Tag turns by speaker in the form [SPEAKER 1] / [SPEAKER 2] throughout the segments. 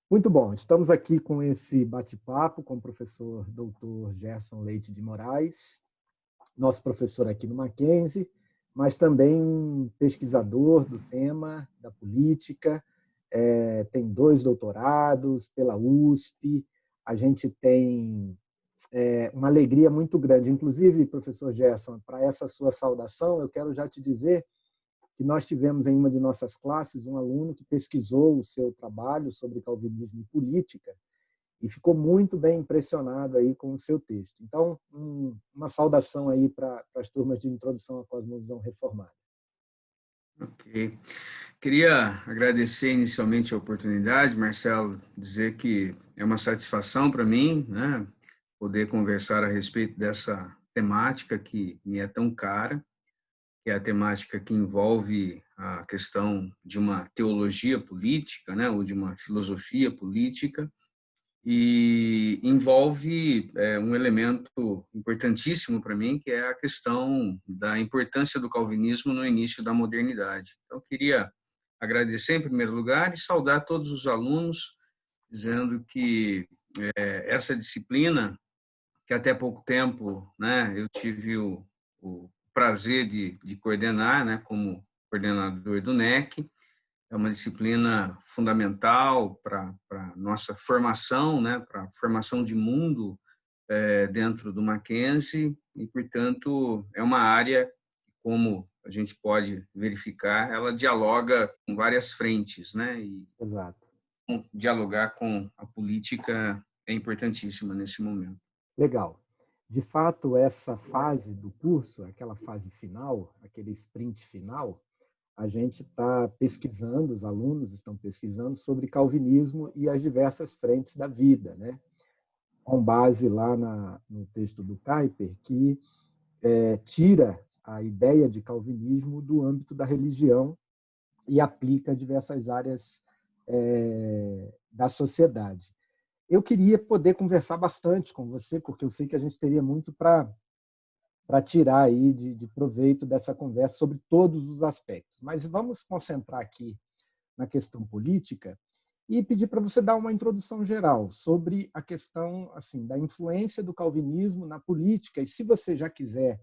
[SPEAKER 1] Muito bom, estamos aqui com esse bate-papo com o professor doutor Gerson Leite de Moraes, nosso professor aqui no Mackenzie, mas também um pesquisador do tema da política, tem 2 doutorados pela USP, a gente tem uma alegria muito grande. Inclusive, professor Gerson, para essa sua saudação, eu quero já te dizer que nós tivemos em uma de nossas classes um aluno que pesquisou o seu trabalho sobre calvinismo e política e ficou muito bem impressionado aí com o seu texto. Então, uma saudação aí para as turmas de introdução à cosmovisão reformada.
[SPEAKER 2] Ok. Queria agradecer inicialmente a oportunidade, Marcelo, dizer que é uma satisfação para mim, né, poder conversar a respeito dessa temática que me é tão cara, que é a temática que envolve a questão de uma teologia política, né, ou de uma filosofia política, e envolve um elemento importantíssimo para mim, que é a questão da importância do calvinismo no início da modernidade. Então, eu queria agradecer em primeiro lugar e saudar todos os alunos, dizendo que essa disciplina, que até pouco tempo, né, eu tive o prazer de coordenar, né, como coordenador do NEC, é uma disciplina fundamental para a nossa formação, né, para a formação de mundo dentro do Mackenzie e, portanto, é uma área, como a gente pode verificar, ela dialoga com várias frentes, né, e
[SPEAKER 1] Exato.
[SPEAKER 2] dialogar com a política é importantíssima nesse momento.
[SPEAKER 1] Legal. De fato, essa fase do curso, aquela fase final, aquele sprint final, a gente está pesquisando, os alunos estão pesquisando sobre calvinismo e as diversas frentes da vida, né? Com base lá no texto do Kuyper, que tira a ideia de calvinismo do âmbito da religião e aplica a diversas áreas da sociedade. Eu queria poder conversar bastante com você, porque eu sei que a gente teria muito para tirar aí de proveito dessa conversa sobre todos os aspectos. Mas vamos concentrar aqui na questão política e pedir para você dar uma introdução geral sobre a questão assim da influência do calvinismo na política. E se você já quiser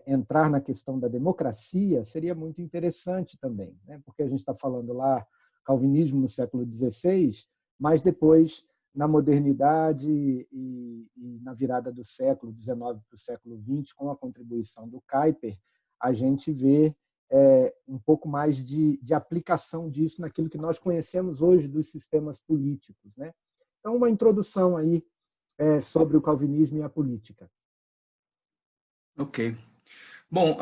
[SPEAKER 1] entrar na questão da democracia, seria muito interessante também, né? Porque a gente está falando lá calvinismo no século XVI, mas depois, na modernidade e na virada do século XIX para o século XX, com a contribuição do Kuyper, a gente vê um pouco mais de aplicação disso naquilo que nós conhecemos hoje dos sistemas políticos, né? Então, uma introdução aí sobre o calvinismo e a política.
[SPEAKER 2] Ok. Bom,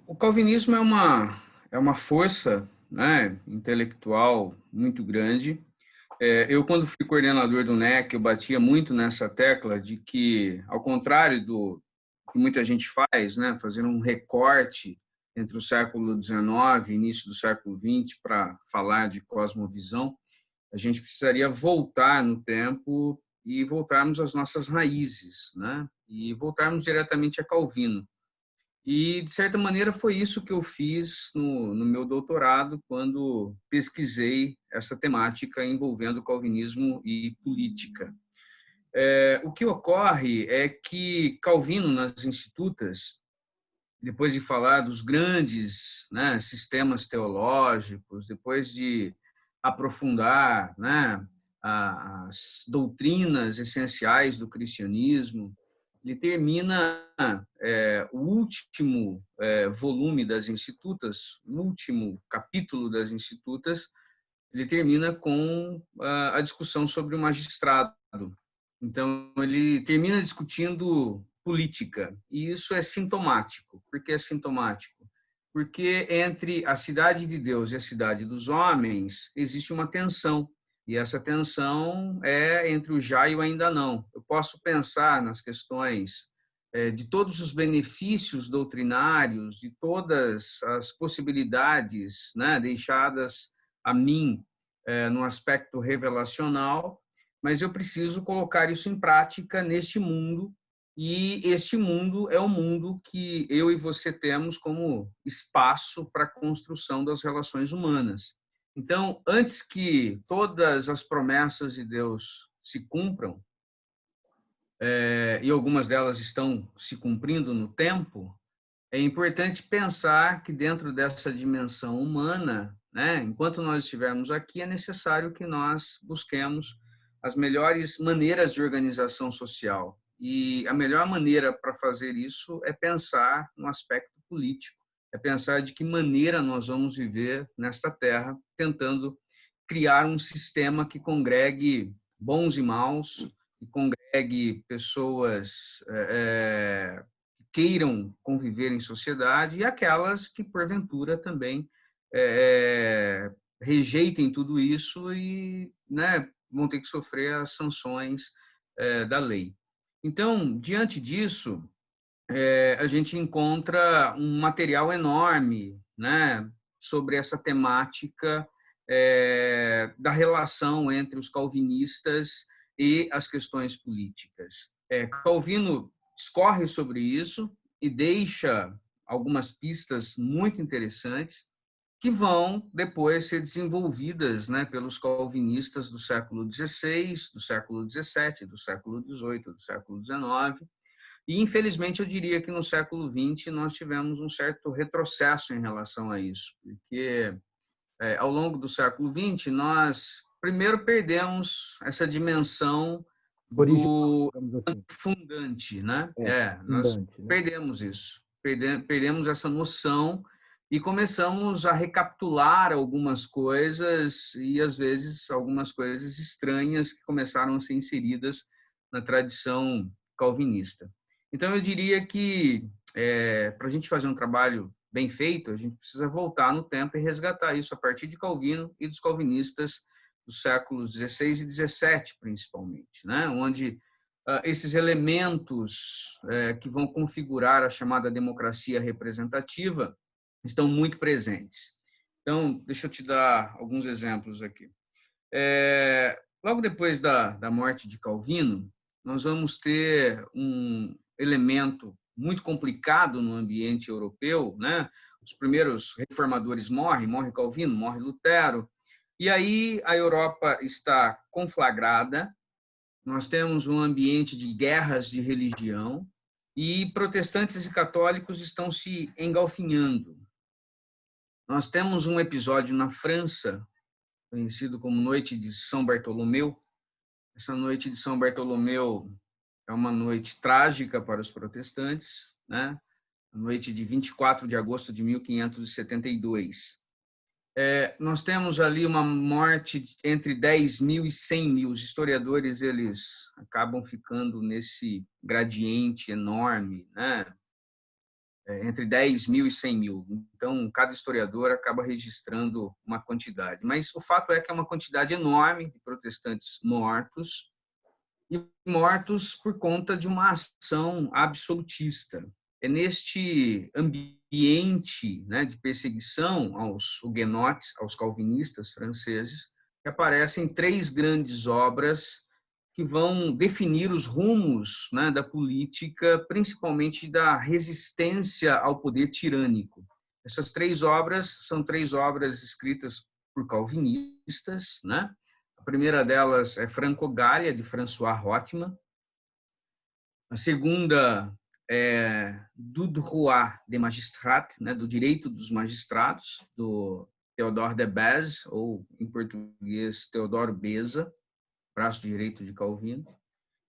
[SPEAKER 2] o calvinismo é uma força, né, intelectual muito grande. Eu, quando fui coordenador do NEC, eu batia muito nessa tecla de que, ao contrário do que muita gente faz, né, fazer um recorte entre o século XIX e início do século XX para falar de cosmovisão, a gente precisaria voltar no tempo e voltarmos às nossas raízes, né, e voltarmos diretamente a Calvino. E, de certa maneira, foi isso que eu fiz no meu doutorado, quando pesquisei essa temática envolvendo calvinismo e política. O que ocorre é que Calvino, nas Institutas, depois de falar dos grandes, né, sistemas teológicos, depois de aprofundar, né, as doutrinas essenciais do cristianismo, ele termina o último volume das Institutas, o último capítulo das Institutas, ele termina com a discussão sobre o magistrado. Então, ele termina discutindo política, e isso é sintomático. Por que é sintomático? Porque entre a cidade de Deus e a cidade dos homens existe uma tensão, e essa tensão é entre o já e o ainda não. Eu posso pensar nas questões de todos os benefícios doutrinários, de todas as possibilidades, né, deixadas a mim no aspecto revelacional, mas eu preciso colocar isso em prática neste mundo, e este mundo é o mundo que eu e você temos como espaço para a construção das relações humanas. Então, antes que todas as promessas de Deus se cumpram, e algumas delas estão se cumprindo no tempo, é importante pensar que dentro dessa dimensão humana, né, enquanto nós estivermos aqui, é necessário que nós busquemos as melhores maneiras de organização social. E a melhor maneira para fazer isso é pensar no aspecto político, é pensar de que maneira nós vamos viver nesta terra, tentando criar um sistema que congregue bons e maus, que congregue pessoas queiram conviver em sociedade e aquelas que, porventura, também rejeitem tudo isso e, né, vão ter que sofrer as sanções da lei. Então, diante disso, a gente encontra um material enorme, né, sobre essa temática da relação entre os calvinistas e as questões políticas. Calvino discorre sobre isso e deixa algumas pistas muito interessantes que vão depois ser desenvolvidas, né, pelos calvinistas do século XVI, do século XVII, do século XVIII, do século XIX. E, infelizmente, eu diria que no século XX nós tivemos um certo retrocesso em relação a isso, porque ao longo do século XX nós primeiro perdemos essa dimensão
[SPEAKER 1] Original,
[SPEAKER 2] do
[SPEAKER 1] digamos assim.
[SPEAKER 2] fundante, né? Nós
[SPEAKER 1] Fundante, né?
[SPEAKER 2] perdemos isso, perdemos essa noção e começamos a recapitular algumas coisas e, às vezes, algumas coisas estranhas que começaram a ser inseridas na tradição calvinista. Então, eu diria que, para a gente fazer um trabalho bem feito, a gente precisa voltar no tempo e resgatar isso a partir de Calvino e dos calvinistas dos séculos XVI e XVII, principalmente, né? Onde esses elementos que vão configurar a chamada democracia representativa estão muito presentes. Então, deixa eu te dar alguns exemplos aqui. Logo depois da morte de Calvino, nós vamos ter um elemento muito complicado no ambiente europeu, né? Os primeiros reformadores morre Calvino, morre Lutero, e aí a Europa está conflagrada, nós temos um ambiente de guerras de religião e protestantes e católicos estão se engalfinhando. Nós temos um episódio na França, conhecido como Noite de São Bartolomeu. Essa Noite de São Bartolomeu é uma noite trágica para os protestantes, né? A noite de 24 de agosto de 1572. Nós temos ali uma morte entre 10 mil e 100 mil. Os historiadores eles acabam ficando nesse gradiente enorme, né? Entre 10 mil e 100 mil. Então, cada historiador acaba registrando uma quantidade. Mas o fato é que é uma quantidade enorme de protestantes mortos, e mortos por conta de uma ação absolutista. É neste ambiente, né, de perseguição aos huguenotes, aos calvinistas franceses, que aparecem três grandes obras que vão definir os rumos, né, da política, principalmente da resistência ao poder tirânico. Essas três obras são três obras escritas por calvinistas, né? A primeira delas é Franco-Gália, de François Rothman. A segunda é Du droit des magistrats, né, do direito dos magistrados, do Théodore de Bèze, ou em português, Teodoro Beza, braço direito de Calvino.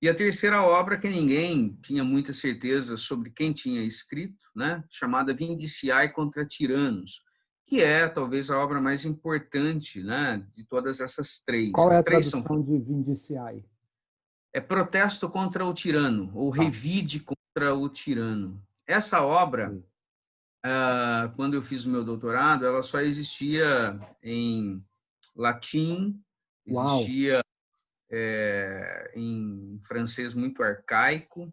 [SPEAKER 2] E a terceira obra, que ninguém tinha muita certeza sobre quem tinha escrito, né, chamada Vindiciae contra Tiranos, que é talvez a obra mais importante, né, de todas essas três.
[SPEAKER 1] Qual é
[SPEAKER 2] As
[SPEAKER 1] a
[SPEAKER 2] três são
[SPEAKER 1] tradução de Vindiciae?
[SPEAKER 2] Protesto contra o Tirano, ou Revide contra o Tirano. Essa obra, quando eu fiz o meu doutorado, ela só existia em latim, existia em francês muito arcaico,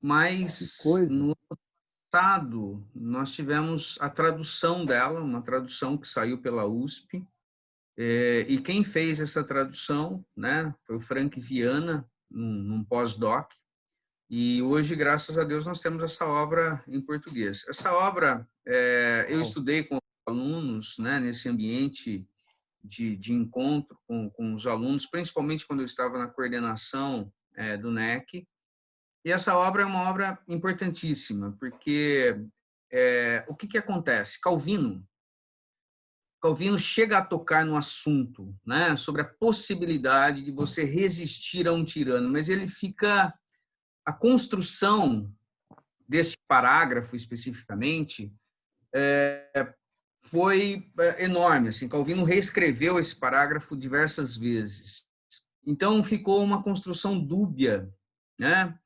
[SPEAKER 2] mas no passado nós tivemos a tradução dela, uma tradução que saiu pela USP, e quem fez essa tradução, né, foi o Frank Viana, num pós-doc, e hoje, graças a Deus, nós temos essa obra em português. Essa obra eu estudei com alunos, né, nesse ambiente de encontro com os alunos, principalmente quando eu estava na coordenação do NEC. E essa obra é uma obra importantíssima, porque o que acontece? Calvino chega a tocar no assunto, né, sobre a possibilidade de você resistir a um tirano, mas a construção desse parágrafo especificamente foi enorme. Assim, Calvino reescreveu esse parágrafo diversas vezes. Então ficou uma construção dúbia, né?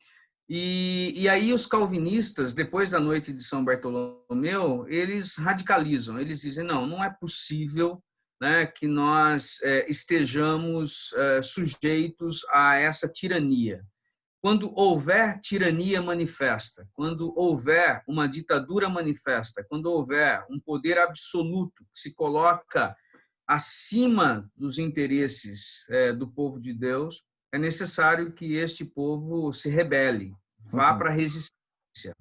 [SPEAKER 2] E aí os calvinistas, depois da noite de São Bartolomeu, eles radicalizam, eles dizem, não é possível, né, que nós estejamos sujeitos a essa tirania. Quando houver tirania manifesta, quando houver uma ditadura manifesta, quando houver um poder absoluto que se coloca acima dos interesses do povo de Deus, é necessário que este povo se rebele, vá para a resistência.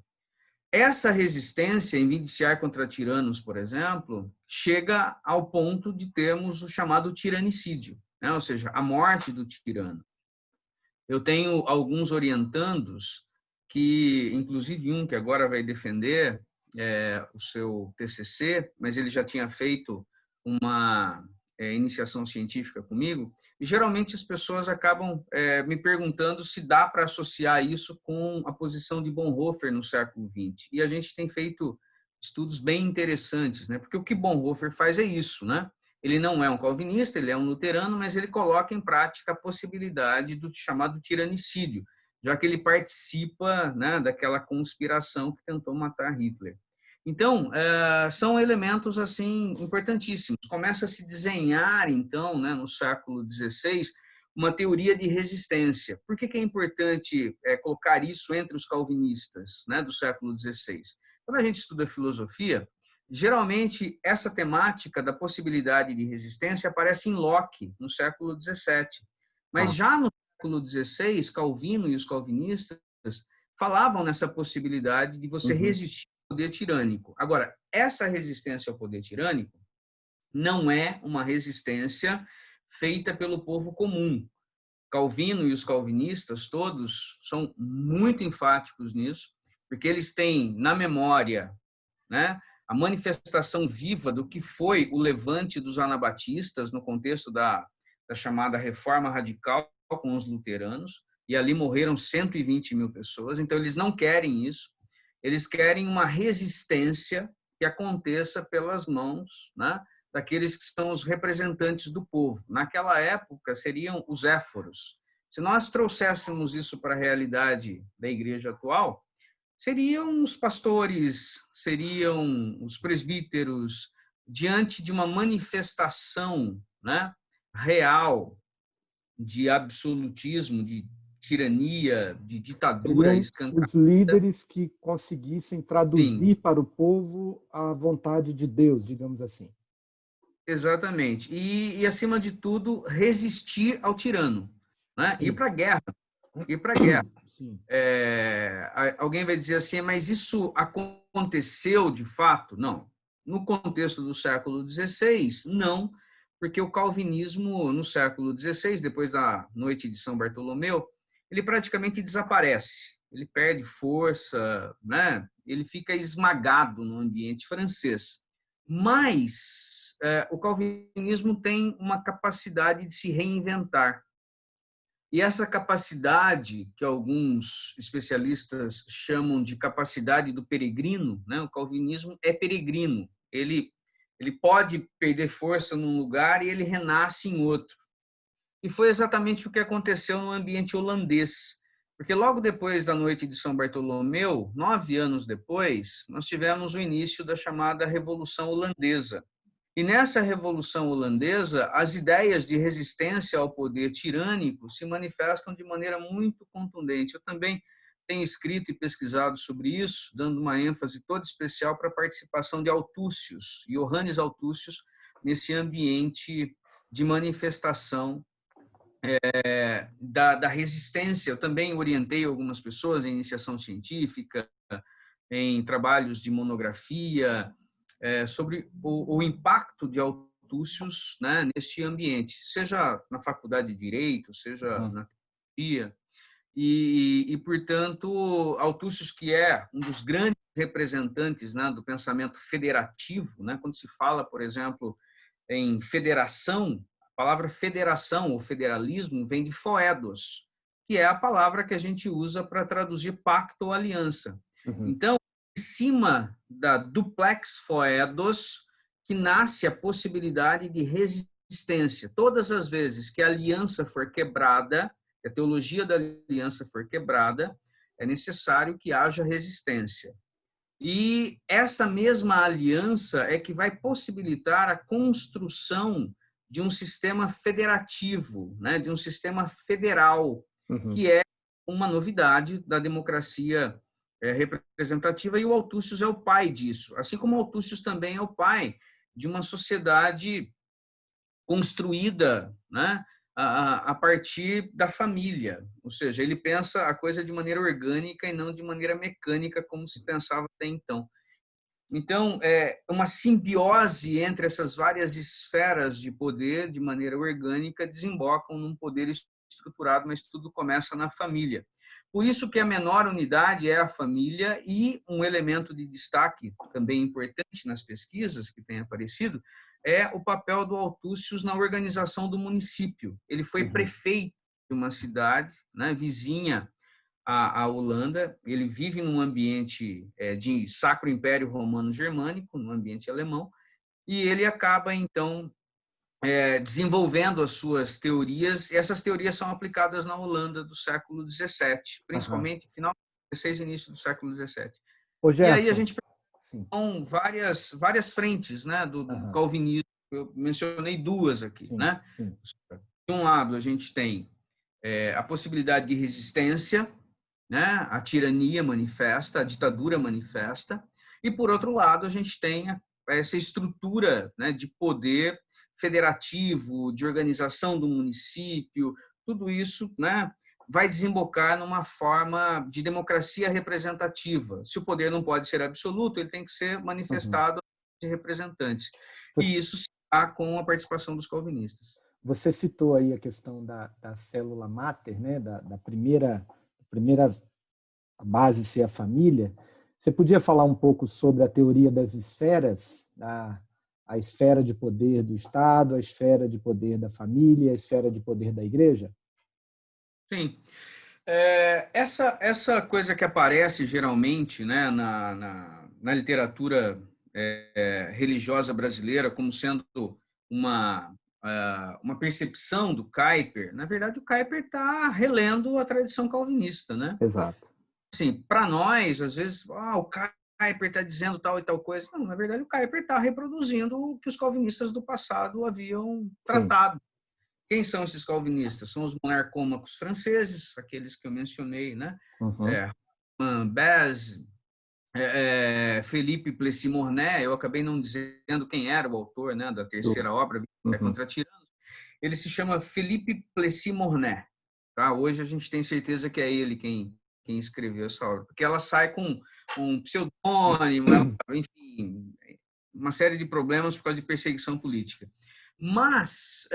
[SPEAKER 2] Essa resistência, em vindiciar contra tiranos, por exemplo, chega ao ponto de termos o chamado tiranicídio, né? Ou seja, a morte do tirano. Eu tenho alguns orientandos que, inclusive um que agora vai defender o seu TCC, mas ele já tinha feito uma iniciação científica comigo, e geralmente as pessoas acabam me perguntando se dá para associar isso com a posição de Bonhoeffer no século XX. E a gente tem feito estudos bem interessantes, né? Porque o que Bonhoeffer faz é isso, né? Ele não é um calvinista, ele é um luterano, mas ele coloca em prática a possibilidade do chamado tiranicídio, já que ele participa, né, daquela conspiração que tentou matar Hitler. Então, são elementos assim importantíssimos. Começa a se desenhar, então, né, no século XVI, uma teoria de resistência. Por que é importante colocar isso entre os calvinistas, né, do século XVI? Quando a gente estuda filosofia, geralmente essa temática da possibilidade de resistência aparece em Locke, no século XVII. Mas já no século XVI, Calvino e os calvinistas falavam nessa possibilidade de você resistir ao poder tirânico. Agora, essa resistência ao poder tirânico não é uma resistência feita pelo povo comum. Calvino e os calvinistas todos são muito enfáticos nisso, porque eles têm na memória, né, a manifestação viva do que foi o levante dos anabatistas no contexto da chamada Reforma Radical com os luteranos, e ali morreram 120 mil pessoas. Então, eles não querem isso, eles querem uma resistência que aconteça pelas mãos, né, daqueles que são os representantes do povo. Naquela época, seriam os éforos. Se nós trouxéssemos isso para a realidade da igreja atual, seriam os pastores, seriam os presbíteros, diante de uma manifestação, né, real de absolutismo, de tirania, de ditadura escancarada.
[SPEAKER 1] Os líderes que conseguissem traduzir para o povo a vontade de Deus, digamos assim.
[SPEAKER 2] Exatamente. E acima de tudo, resistir ao tirano, né? Ir para a guerra. Ir para a guerra.
[SPEAKER 1] Sim.
[SPEAKER 2] Alguém vai dizer assim, mas isso aconteceu de fato? Não. No contexto do século XVI, não, porque o calvinismo no século XVI, depois da noite de São Bartolomeu, ele praticamente desaparece, ele perde força, né? Ele fica esmagado no ambiente francês. Mas o calvinismo tem uma capacidade de se reinventar. E essa capacidade, que alguns especialistas chamam de capacidade do peregrino, né? O calvinismo é peregrino. Ele pode perder força num lugar e ele renasce em outro. E foi exatamente o que aconteceu no ambiente holandês. Porque logo depois da noite de São Bartolomeu, 9 anos depois, nós tivemos o início da chamada Revolução Holandesa. E nessa Revolução Holandesa, as ideias de resistência ao poder tirânico se manifestam de maneira muito contundente. Eu também tenho escrito e pesquisado sobre isso, dando uma ênfase toda especial para a participação de Altúcios, Johannes Altúcios, nesse ambiente de manifestação da resistência. Eu também orientei algumas pessoas em iniciação científica, em trabalhos de monografia, sobre o impacto de Altúcios, né, neste ambiente, seja na faculdade de Direito, seja na teologia. Portanto, Altúcios, que é um dos grandes representantes, né, do pensamento federativo, né, quando se fala, por exemplo, em federação, a palavra federação ou federalismo vem de foedos, que é a palavra que a gente usa para traduzir pacto ou aliança. Então, em cima da duplex foedos, que nasce a possibilidade de resistência. Todas as vezes que a aliança for quebrada, que a teologia da aliança for quebrada, é necessário que haja resistência. E essa mesma aliança é que vai possibilitar a construção de um sistema federativo, né, de um sistema federal, que é uma novidade da democracia representativa, e o Altúcios é o pai disso, assim como o Altúcios também é o pai de uma sociedade construída, né, a partir da família, ou seja, ele pensa a coisa de maneira orgânica e não de maneira mecânica, como se pensava até então. Então, é uma simbiose entre essas várias esferas de poder, de maneira orgânica, desembocam num poder estruturado, mas tudo começa na família. Por isso que a menor unidade é a família, e um elemento de destaque também importante nas pesquisas que tem aparecido é o papel do Altúcios na organização do município. Ele foi prefeito de uma cidade, né, vizinha à Holanda. Ele vive num ambiente de Sacro Império Romano Germânico, num ambiente alemão, e ele acaba, então, desenvolvendo as suas teorias, e essas teorias são aplicadas na Holanda do século XVII, principalmente final do XVI e início do século XVII. E aí a gente tem várias frentes, né, do calvinismo. Eu mencionei duas aqui. Né? De um lado, a gente tem a possibilidade de resistência, né, a tirania manifesta, a ditadura manifesta, e, por outro lado, a gente tem essa estrutura, né, de poder federativo, de organização do município. Tudo isso, né, vai desembocar numa forma de democracia representativa. Se o poder não pode ser absoluto, ele tem que ser manifestado de representantes. E isso se dá com a participação dos calvinistas.
[SPEAKER 1] Você citou aí a questão da célula máter, né, da primeira base ser a família. Você podia falar um pouco sobre a teoria das esferas, a esfera de poder do Estado, a esfera de poder da família, a esfera de poder da igreja?
[SPEAKER 2] Sim. Essa coisa que aparece geralmente, né, na literatura religiosa brasileira como sendo uma percepção do Kuyper, na verdade o Kuyper está relendo a tradição calvinista, né?
[SPEAKER 1] Exato.
[SPEAKER 2] Assim, para nós, às vezes, o Kuyper está dizendo tal e tal coisa. Não, na verdade, o Kuyper está reproduzindo o que os calvinistas do passado haviam tratado. Sim. Quem são esses calvinistas? São os monarcômacos franceses, aqueles que eu mencionei, né? Bèze, Felipe Plessis-Mornay. Eu acabei não dizendo quem era o autor, né, da terceira obra, contra Tiranos. Ele se chama Felipe Plessis-Mornay. Tá? Hoje a gente tem certeza que é ele quem escreveu essa obra, porque ela sai com um pseudônimo, enfim, uma série de problemas por causa de perseguição política. Mas,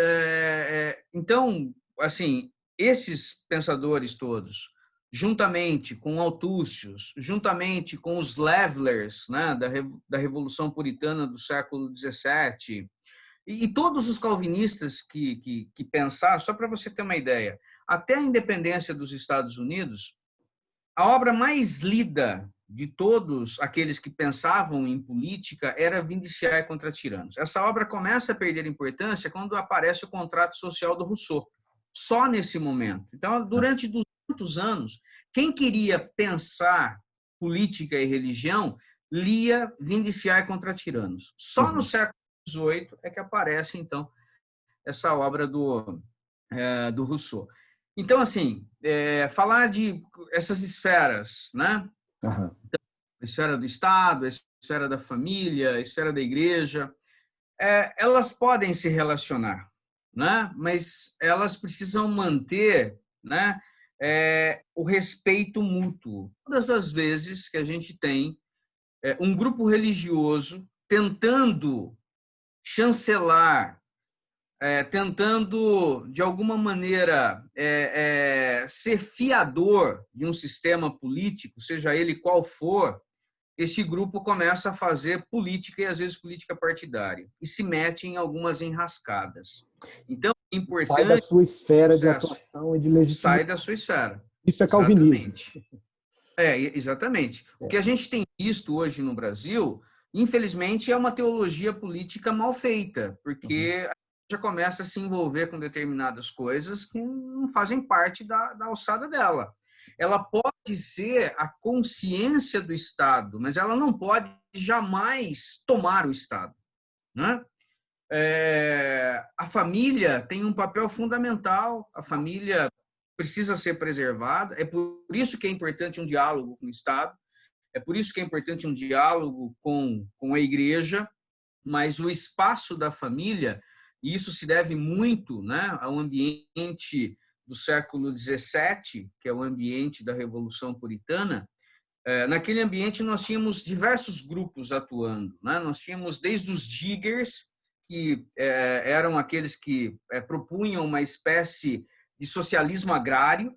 [SPEAKER 2] então, assim, esses pensadores todos, juntamente com Altúcios, juntamente com os Levelers, né, da Revolução Puritana do século XVII, e todos os calvinistas que pensaram, só para você ter uma ideia, até a independência dos Estados Unidos, a obra mais lida de todos aqueles que pensavam em política era Vindiciae contra Tiranos. Essa obra começa a perder importância quando aparece o contrato social do Rousseau, só nesse momento. Então, durante 200 anos, quem queria pensar política e religião lia Vindiciae contra Tiranos. Só no século XVIII é que aparece, então, essa obra do Rousseau. Então, assim, falar de essas esferas, né? Então, a esfera do Estado, a esfera da família, a esfera da igreja, elas podem se relacionar, né? Mas elas precisam manter, né, o respeito mútuo. Todas as vezes que a gente tem um grupo religioso tentando chancelar, tentando, de alguma maneira, ser fiador de um sistema político, seja ele qual for, este grupo começa a fazer política, e às vezes política partidária, e se mete em algumas enrascadas. Então, é
[SPEAKER 1] Sai da
[SPEAKER 2] importante
[SPEAKER 1] sua esfera de
[SPEAKER 2] processo,
[SPEAKER 1] atuação e de
[SPEAKER 2] sai
[SPEAKER 1] legitimidade.
[SPEAKER 2] da sua esfera.
[SPEAKER 1] Isso é calvinismo.
[SPEAKER 2] Exatamente. Exatamente. O que a gente tem visto hoje no Brasil, infelizmente, é uma teologia política mal feita, porque a gente já começa a se envolver com determinadas coisas que não fazem parte da alçada dela. Ela pode ser a consciência do Estado, mas ela não pode jamais tomar o Estado, né? A família tem um papel fundamental, a família precisa ser preservada, é por isso que é importante um diálogo com o Estado, é por isso que é importante um diálogo com a igreja, mas o espaço da família, e isso se deve muito, né, ao ambiente do século XVII, que é o ambiente da Revolução Puritana. Naquele ambiente nós tínhamos diversos grupos atuando, né? Nós tínhamos desde os diggers, que eram aqueles que propunham uma espécie de socialismo agrário,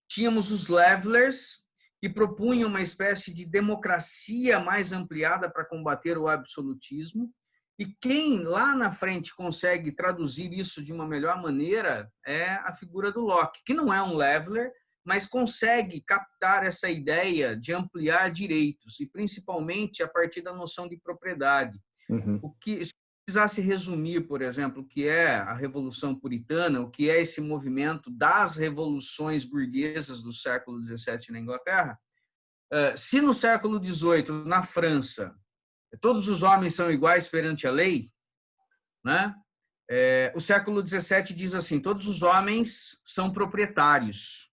[SPEAKER 2] tínhamos os levelers, que propunham uma espécie de democracia mais ampliada para combater o absolutismo, e quem lá na frente consegue traduzir isso de uma melhor maneira é a figura do Locke, que não é um leveler, mas consegue captar essa ideia de ampliar direitos, e principalmente a partir da noção de propriedade. O que, se precisasse resumir, por exemplo, o que é a Revolução Puritana, o que é esse movimento das revoluções burguesas do século XVII na Inglaterra, se no século XVIII, na França, todos os homens são iguais perante a lei, né? O século XVII diz assim, todos os homens são proprietários.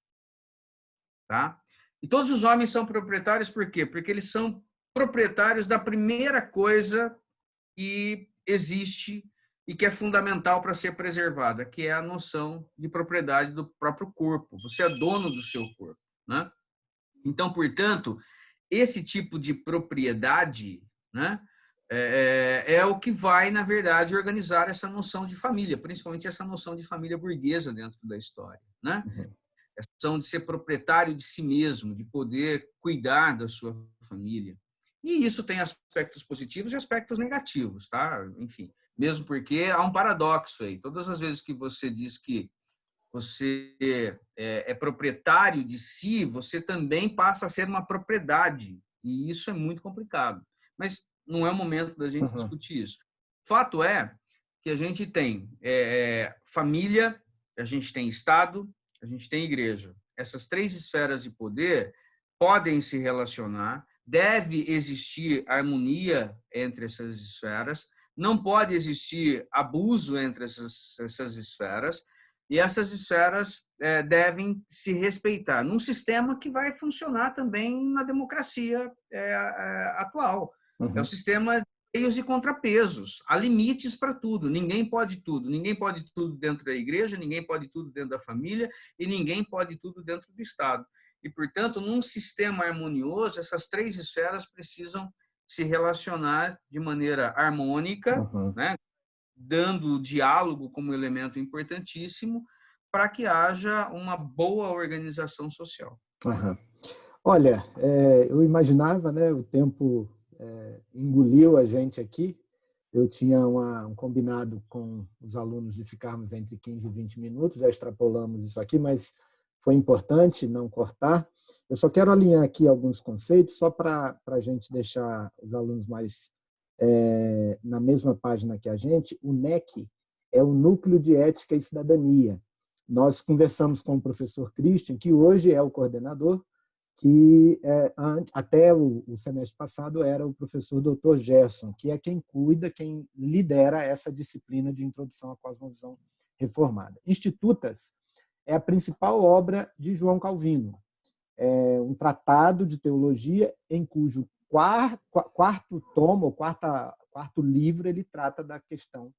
[SPEAKER 2] Tá? E todos os homens são proprietários por quê? Porque eles são proprietários da primeira coisa que existe e que é fundamental para ser preservada, que é a noção de propriedade do próprio corpo. Você é dono do seu corpo, né? Então, portanto, esse tipo de propriedade, né, é o que vai, na verdade, organizar essa noção de família, principalmente essa noção de família burguesa dentro da história, né? Essa noção de ser proprietário de si mesmo, de poder cuidar da sua família. E isso tem aspectos positivos e aspectos negativos, tá? Enfim, mesmo porque há um paradoxo aí. Todas as vezes que você diz que você é proprietário de si, você também passa a ser uma propriedade. E isso é muito complicado. Mas não é o momento da gente discutir isso. Fato é que a gente tem família, a gente tem Estado, a gente tem igreja. Essas três esferas de poder podem se relacionar, deve existir harmonia entre essas esferas, não pode existir abuso entre essas esferas, e essas esferas devem se respeitar num sistema que vai funcionar também na democracia atual. É o sistema de meios e contrapesos. Há limites para tudo. Ninguém pode tudo. Ninguém pode tudo dentro da igreja, ninguém pode tudo dentro da família e ninguém pode tudo dentro do Estado. E, portanto, num sistema harmonioso, essas três esferas precisam se relacionar de maneira harmônica, né? Dando o diálogo como elemento importantíssimo para que haja uma boa organização social.
[SPEAKER 1] Olha, eu imaginava, né, o tempo engoliu a gente aqui. Eu tinha um combinado com os alunos de ficarmos entre 15 e 20 minutos, já extrapolamos isso aqui, mas foi importante não cortar. Eu só quero alinhar aqui alguns conceitos, só para a gente deixar os alunos mais na mesma página que a gente. O NEC é o Núcleo de Ética e Cidadania. Nós conversamos com o professor Christian, que hoje é o coordenador, que até o semestre passado era o professor Dr. Gerson, que é quem cuida, quem lidera essa disciplina de introdução à cosmovisão reformada. Institutas é a principal obra de João Calvino, é um tratado de teologia em cujo quarto tomo, quarto livro, ele trata da questão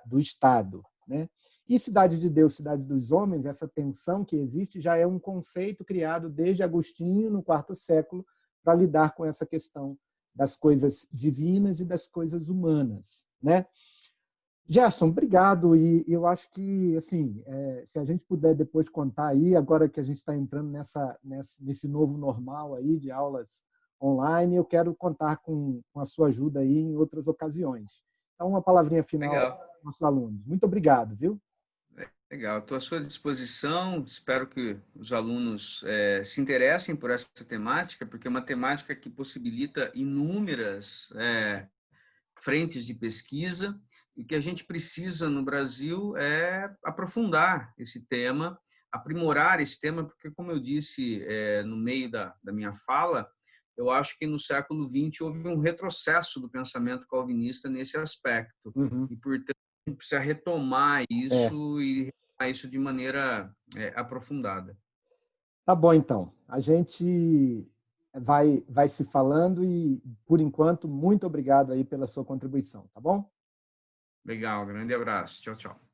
[SPEAKER 1] do Estado, né? E Cidade de Deus, Cidade dos Homens, essa tensão que existe já é um conceito criado desde Agostinho, no quarto século, para lidar com essa questão das coisas divinas e das coisas humanas. né? Gerson, obrigado. E eu acho que, assim, se a gente puder depois contar aí, agora que a gente está entrando nesse novo normal aí de aulas online, eu quero contar com a sua ajuda aí em outras ocasiões. Então, uma palavrinha final para
[SPEAKER 2] Legal.
[SPEAKER 1] os nossos alunos. Muito obrigado, viu?
[SPEAKER 2] Legal, estou à sua disposição. Espero que os alunos se interessem por essa temática, porque é uma temática que possibilita inúmeras frentes de pesquisa. E o que a gente precisa no Brasil é aprofundar esse tema, aprimorar esse tema, porque, como eu disse no meio da minha fala, eu acho que no século XX houve um retrocesso do pensamento calvinista nesse aspecto.
[SPEAKER 1] Uhum.
[SPEAKER 2] E, portanto, a gente precisa retomar
[SPEAKER 1] É,
[SPEAKER 2] isso e retomar isso de maneira aprofundada.
[SPEAKER 1] tá bom, então. A gente vai se falando e, por enquanto, muito obrigado aí pela sua contribuição, tá bom?
[SPEAKER 2] Legal, grande abraço. Tchau, tchau.